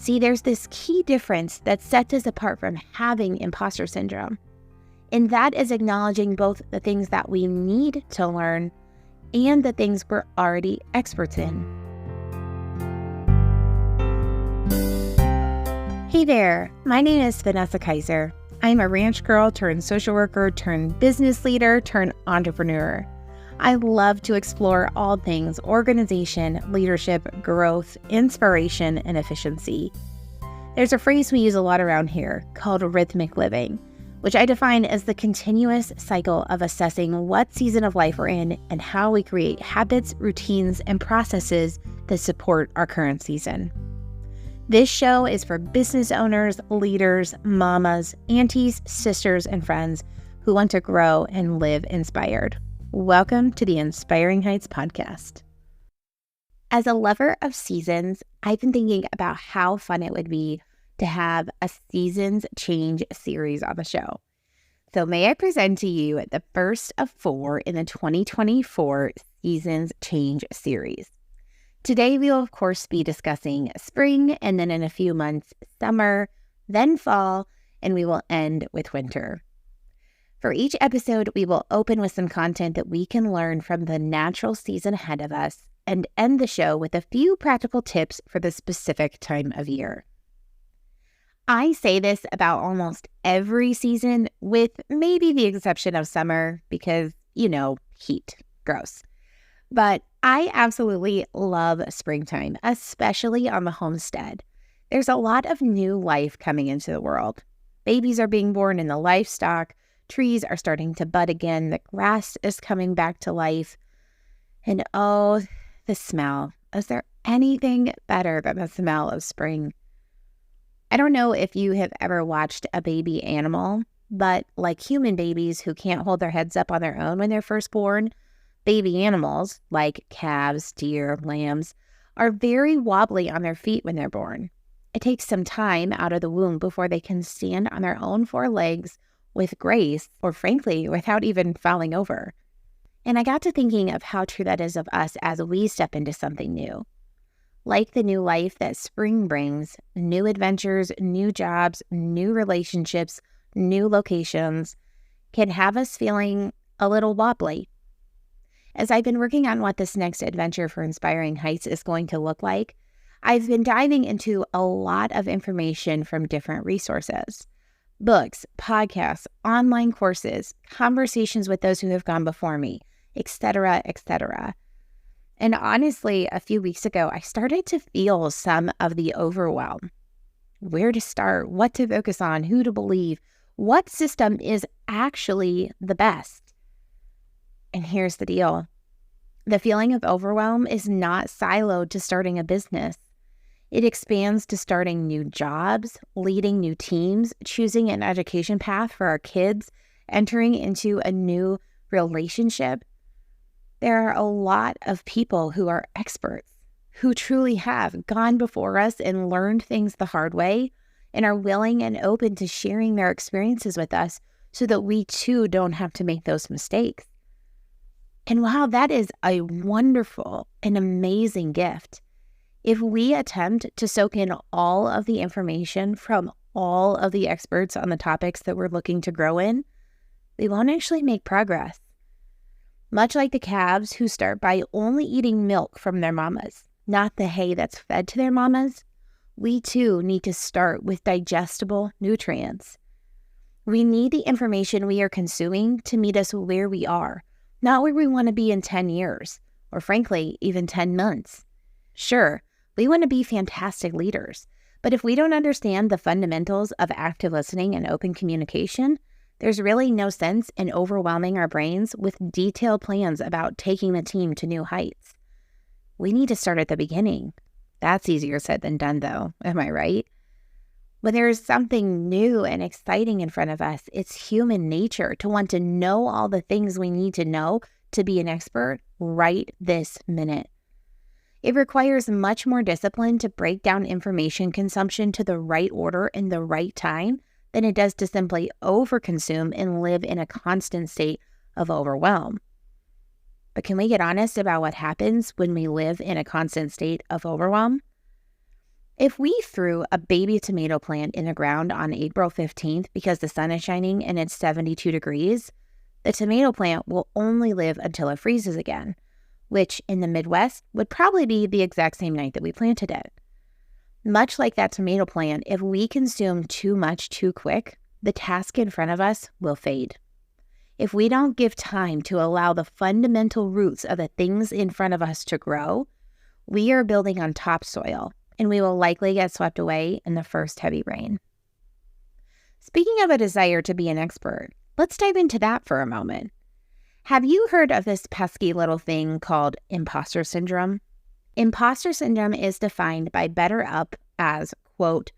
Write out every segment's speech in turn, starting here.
See, there's this key difference that sets us apart from having imposter syndrome. And that is acknowledging both the things that we need to learn and the things we're already experts in. Hey there, my name is Vanessa Kaiser. I'm a ranch girl turned social worker turned business leader turned entrepreneur. I love to explore all things organization, leadership, growth, inspiration, and efficiency. There's a phrase we use a lot around here called rhythmic living, which I define as the continuous cycle of assessing what season of life we're in and how we create habits, routines, and processes that support our current season. This show is for business owners, leaders, mamas, aunties, sisters, and friends who want to grow and live inspired. Welcome to the Inspiring Heights podcast. As a lover of seasons, I've been thinking about how fun it would be to have a seasons change series on the show. So may I present to you the first of 4 in the 2024 Seasons Change series. Today, we will, of course, be discussing spring, and then in a few months, summer, then fall, and we will end with winter. For each episode, we will open with some content that we can learn from the natural season ahead of us and end the show with a few practical tips for the specific time of year. I say this about almost every season, with maybe the exception of summer because, heat. Gross. But I absolutely love springtime, especially on the homestead. There's a lot of new life coming into the world. Babies are being born in the livestock, trees are starting to bud again, the grass is coming back to life, and oh, the smell. Is there anything better than the smell of spring? I don't know if you have ever watched a baby animal, but like human babies who can't hold their heads up on their own when they're first born, baby animals, like calves, deer, lambs, are very wobbly on their feet when they're born. It takes some time out of the womb before they can stand on their own 4 legs with grace, or frankly, without even falling over. And I got to thinking of how true that is of us as we step into something new. Like the new life that spring brings, new adventures, new jobs, new relationships, new locations can have us feeling a little wobbly. As I've been working on what this next adventure for Inspiring Heights is going to look like, I've been diving into a lot of information from different resources. Books, podcasts, online courses, conversations with those who have gone before me, etc., etc. And honestly, a few weeks ago, I started to feel some of the overwhelm. Where to start, what to focus on, who to believe, what system is actually the best. And here's the deal. The feeling of overwhelm is not siloed to starting a business. It expands to starting new jobs, leading new teams, choosing an education path for our kids, entering into a new relationship. There are a lot of people who are experts, who truly have gone before us and learned things the hard way and are willing and open to sharing their experiences with us so that we too don't have to make those mistakes. And wow, that is a wonderful and amazing gift. If we attempt to soak in all of the information from all of the experts on the topics that we're looking to grow in, we won't actually make progress. Much like the calves who start by only eating milk from their mamas, not the hay that's fed to their mamas, we too need to start with digestible nutrients. We need the information we are consuming to meet us where we are, not where we want to be in 10 years, or frankly, even 10 months. Sure, we want to be fantastic leaders, but if we don't understand the fundamentals of active listening and open communication, there's really no sense in overwhelming our brains with detailed plans about taking the team to new heights. We need to start at the beginning. That's easier said than done, though, am I right? When there is something new and exciting in front of us, it's human nature to want to know all the things we need to know to be an expert right this minute. It requires much more discipline to break down information consumption to the right order in the right time than it does to simply overconsume and live in a constant state of overwhelm. But can we get honest about what happens when we live in a constant state of overwhelm? If we threw a baby tomato plant in the ground on April 15th because the sun is shining and it's 72 degrees, the tomato plant will only live until it freezes again, which in the Midwest would probably be the exact same night that we planted it. Much like that tomato plant, if we consume too much too quick, the task in front of us will fade. If we don't give time to allow the fundamental roots of the things in front of us to grow, we are building on topsoil, and we will likely get swept away in the first heavy rain. Speaking of a desire to be an expert, let's dive into that for a moment. Have you heard of this pesky little thing called imposter syndrome? Imposter syndrome is defined by BetterUp as, quote,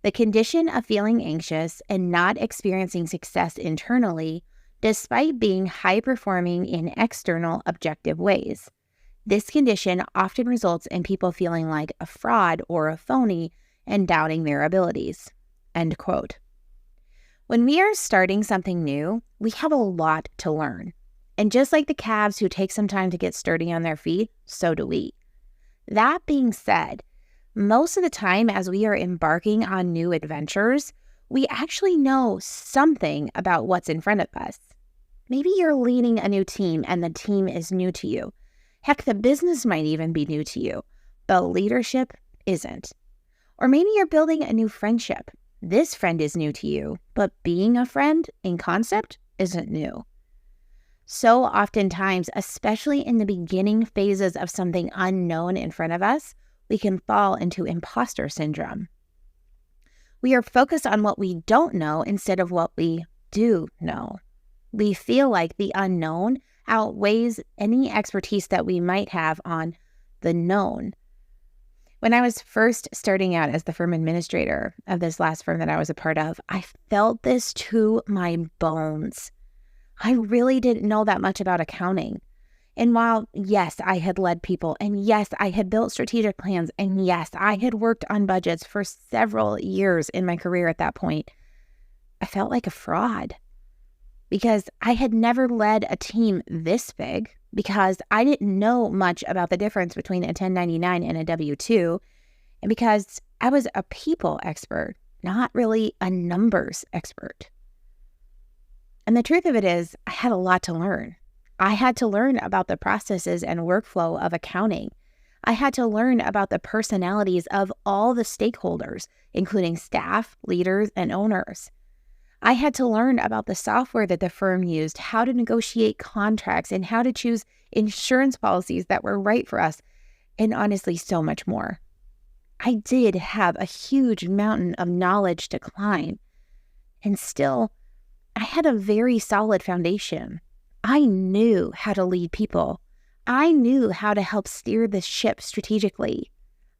the condition of feeling anxious and not experiencing success internally despite being high-performing in external objective ways. This condition often results in people feeling like a fraud or a phony and doubting their abilities, end quote. When we are starting something new, we have a lot to learn. And just like the calves who take some time to get sturdy on their feet, so do we. That being said, most of the time as we are embarking on new adventures, we actually know something about what's in front of us. Maybe you're leading a new team and the team is new to you. Heck, the business might even be new to you, but leadership isn't. Or maybe you're building a new friendship. This friend is new to you, but being a friend in concept isn't new. So oftentimes, especially in the beginning phases of something unknown in front of us, we can fall into imposter syndrome. We are focused on what we don't know instead of what we do know. We feel like the unknown outweighs any expertise that we might have on the known. When I was first starting out as the firm administrator of this last firm that I was a part of, I felt this to my bones. I really didn't know that much about accounting. And while, yes, I had led people, and yes, I had built strategic plans, and yes, I had worked on budgets for several years in my career at that point, I felt like a fraud because I had never led a team this big, because I didn't know much about the difference between a 1099 and a W-2, and because I was a people expert, not really a numbers expert. And the truth of it is, I had a lot to learn. I had to learn about the processes and workflow of accounting. I had to learn about the personalities of all the stakeholders, including staff, leaders, and owners. I had to learn about the software that the firm used, how to negotiate contracts, and how to choose insurance policies that were right for us, and honestly, so much more. I did have a huge mountain of knowledge to climb, and still, I had a very solid foundation. I knew how to lead people. I knew how to help steer the ship strategically.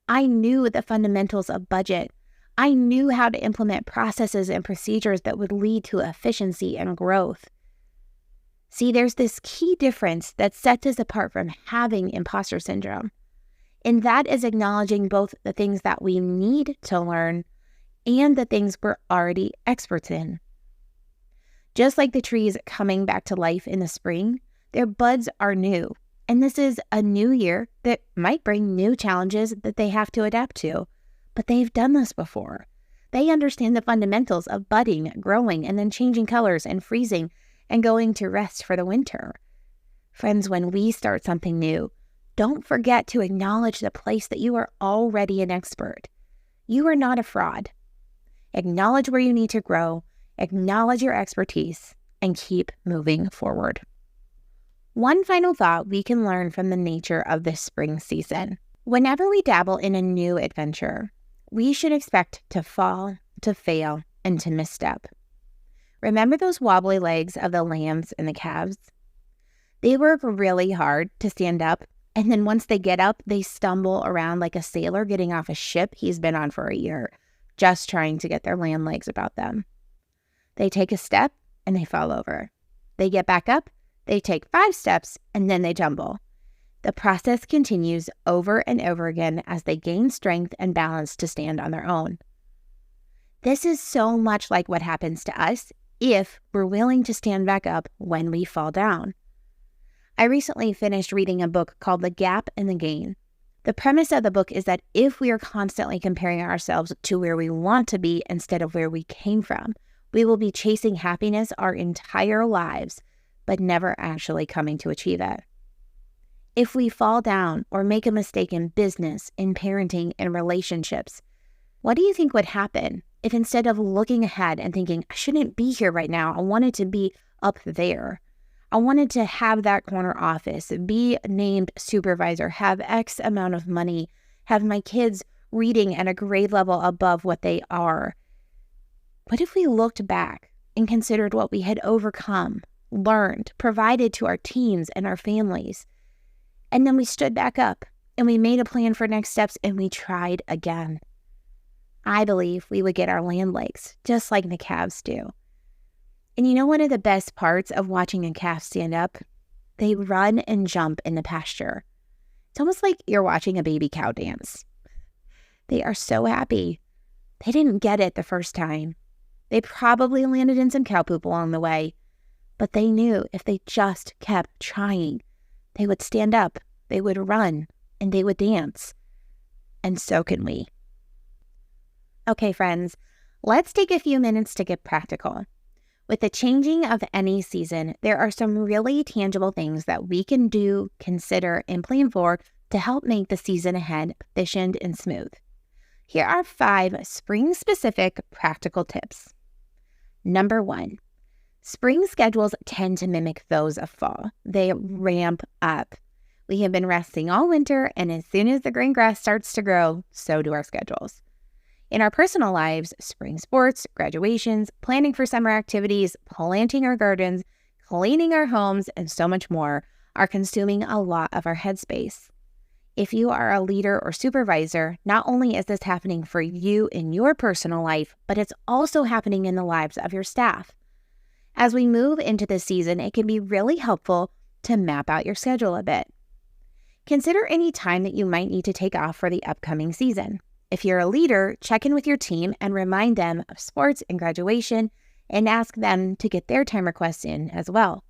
I knew the fundamentals of budget. I knew how to implement processes and procedures that would lead to efficiency and growth. See, there's this key difference that sets us apart from having imposter syndrome, and that is acknowledging both the things that we need to learn and the things we're already experts in. Just like the trees coming back to life in the spring, their buds are new, and this is a new year that might bring new challenges that they have to adapt to. But they've done this before. They understand the fundamentals of budding, growing, and then changing colors and freezing and going to rest for the winter. Friends, when we start something new, don't forget to acknowledge the place that you are already an expert. You are not a fraud. Acknowledge where you need to grow, acknowledge your expertise, and keep moving forward. One final thought we can learn from the nature of this spring season. Whenever we dabble in a new adventure, we should expect to fall, to fail, and to misstep. Remember those wobbly legs of the lambs and the calves? They work really hard to stand up, and then once they get up, they stumble around like a sailor getting off a ship he's been on for a year, just trying to get their land legs about them. They take a step, and they fall over. They get back up, they take 5 steps, and then they tumble. The process continues over and over again as they gain strength and balance to stand on their own. This is so much like what happens to us if we're willing to stand back up when we fall down. I recently finished reading a book called The Gap and the Gain. The premise of the book is that if we are constantly comparing ourselves to where we want to be instead of where we came from, we will be chasing happiness our entire lives, but never actually coming to achieve it. If we fall down or make a mistake in business, in parenting, in relationships, what do you think would happen if instead of looking ahead and thinking, I shouldn't be here right now, I wanted to be up there. I wanted to have that corner office, be named supervisor, have X amount of money, have my kids reading at a grade level above what they are. What if we looked back and considered what we had overcome, learned, provided to our teams and our families? And then we stood back up and we made a plan for next steps and we tried again. I believe we would get our land legs, just like the calves do. And you know one of the best parts of watching a calf stand up? They run and jump in the pasture. It's almost like you're watching a baby cow dance. They are so happy. They didn't get it the first time. They probably landed in some cow poop along the way, but they knew if they just kept trying, they would stand up, they would run, and they would dance. And so can we. Okay, friends, let's take a few minutes to get practical. With the changing of any season, there are some really tangible things that we can do, consider, and plan for to help make the season ahead efficient and smooth. Here are 5 spring-specific practical tips. Number 1, spring schedules tend to mimic those of fall. They ramp up. We have been resting all winter, and as soon as the green grass starts to grow, so do our schedules. In our personal lives, spring sports, graduations, planning for summer activities, planting our gardens, cleaning our homes, and so much more are consuming a lot of our headspace. If you are a leader or supervisor, not only is this happening for you in your personal life, but it's also happening in the lives of your staff. As we move into this season, it can be really helpful to map out your schedule a bit. Consider any time that you might need to take off for the upcoming season. If you're a leader, check in with your team and remind them of sports and graduation and ask them to get their time requests in as well.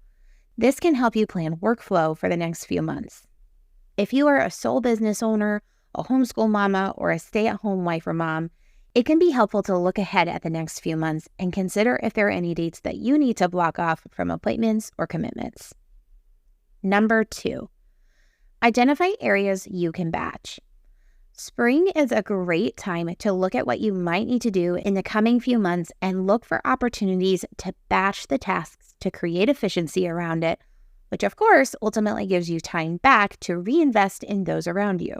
This can help you plan workflow for the next few months. If you are a sole business owner, a homeschool mama, or a stay-at-home wife or mom, it can be helpful to look ahead at the next few months and consider if there are any dates that you need to block off from appointments or commitments. Number 2, identify areas you can batch. Spring is a great time to look at what you might need to do in the coming few months and look for opportunities to batch the tasks to create efficiency around it, which of course ultimately gives you time back to reinvest in those around you.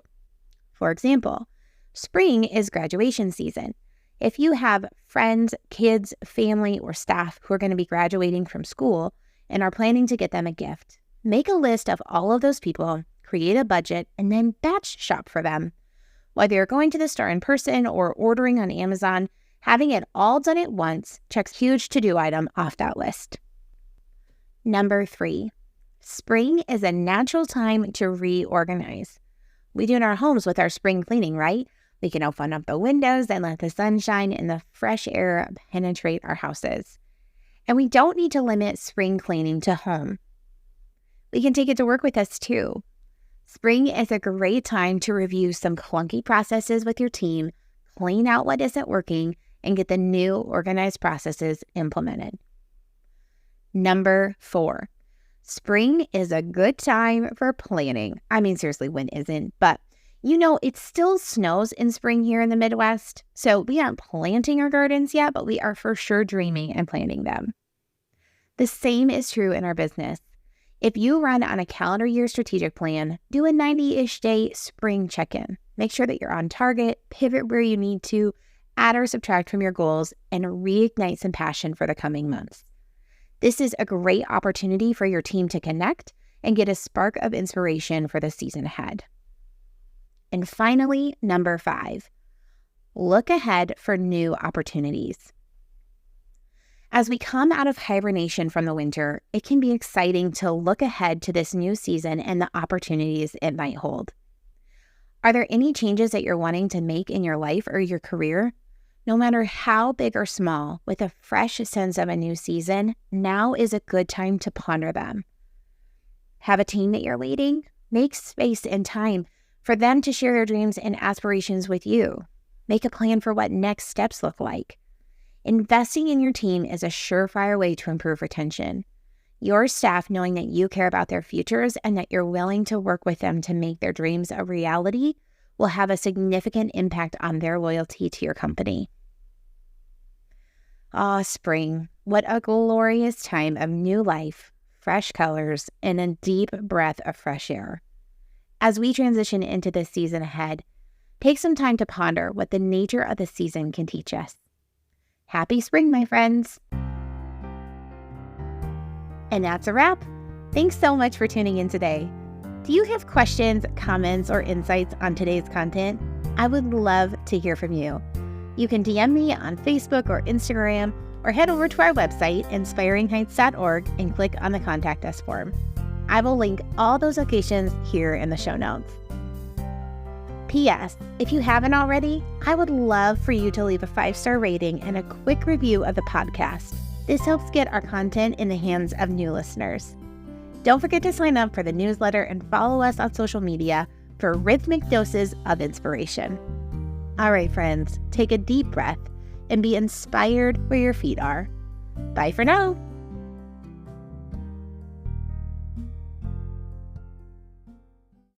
For example, spring is graduation season. If you have friends, kids, family, or staff who are going to be graduating from school and are planning to get them a gift, make a list of all of those people, create a budget, and then batch shop for them. Whether you're going to the store in person or ordering on Amazon, having it all done at once checks a huge to-do item off that list. Number 3, spring is a natural time to reorganize. We do in our homes with our spring cleaning, right? We can open up the windows and let the sunshine and the fresh air penetrate our houses. And we don't need to limit spring cleaning to home. We can take it to work with us too. Spring is a great time to review some clunky processes with your team, clean out what isn't working, and get the new organized processes implemented. Number 4, spring is a good time for planning. I mean, seriously, when isn't? But it still snows in spring here in the Midwest, so we aren't planting our gardens yet, but we are for sure dreaming and planting them. The same is true in our business. If you run on a calendar year strategic plan, do a 90-ish day spring check-in. Make sure that you're on target, pivot where you need to, add or subtract from your goals, and reignite some passion for the coming months. This is a great opportunity for your team to connect and get a spark of inspiration for the season ahead. And finally, number 5, look ahead for new opportunities. As we come out of hibernation from the winter, it can be exciting to look ahead to this new season and the opportunities it might hold. Are there any changes that you're wanting to make in your life or your career? No matter how big or small, with a fresh sense of a new season, now is a good time to ponder them. Have a team that you're leading? Make space and time for them to share their dreams and aspirations with you. Make a plan for what next steps look like. Investing in your team is a surefire way to improve retention. Your staff knowing that you care about their futures and that you're willing to work with them to make their dreams a reality will have a significant impact on their loyalty to your company. Spring. What a glorious time of new life, fresh colors, and a deep breath of fresh air. As we transition into this season ahead, take some time to ponder what the nature of the season can teach us. Happy spring, my friends. And that's a wrap. Thanks so much for tuning in today. Do you have questions, comments, or insights on today's content? I would love to hear from you. You can DM me on Facebook or Instagram, or head over to our website, inspiringheights.org, and click on the Contact Us form. I will link all those locations here in the show notes. P.S. If you haven't already, I would love for you to leave a 5-star rating and a quick review of the podcast. This helps get our content in the hands of new listeners. Don't forget to sign up for the newsletter and follow us on social media for rhythmic doses of inspiration. All right, friends, take a deep breath and be inspired where your feet are. Bye for now.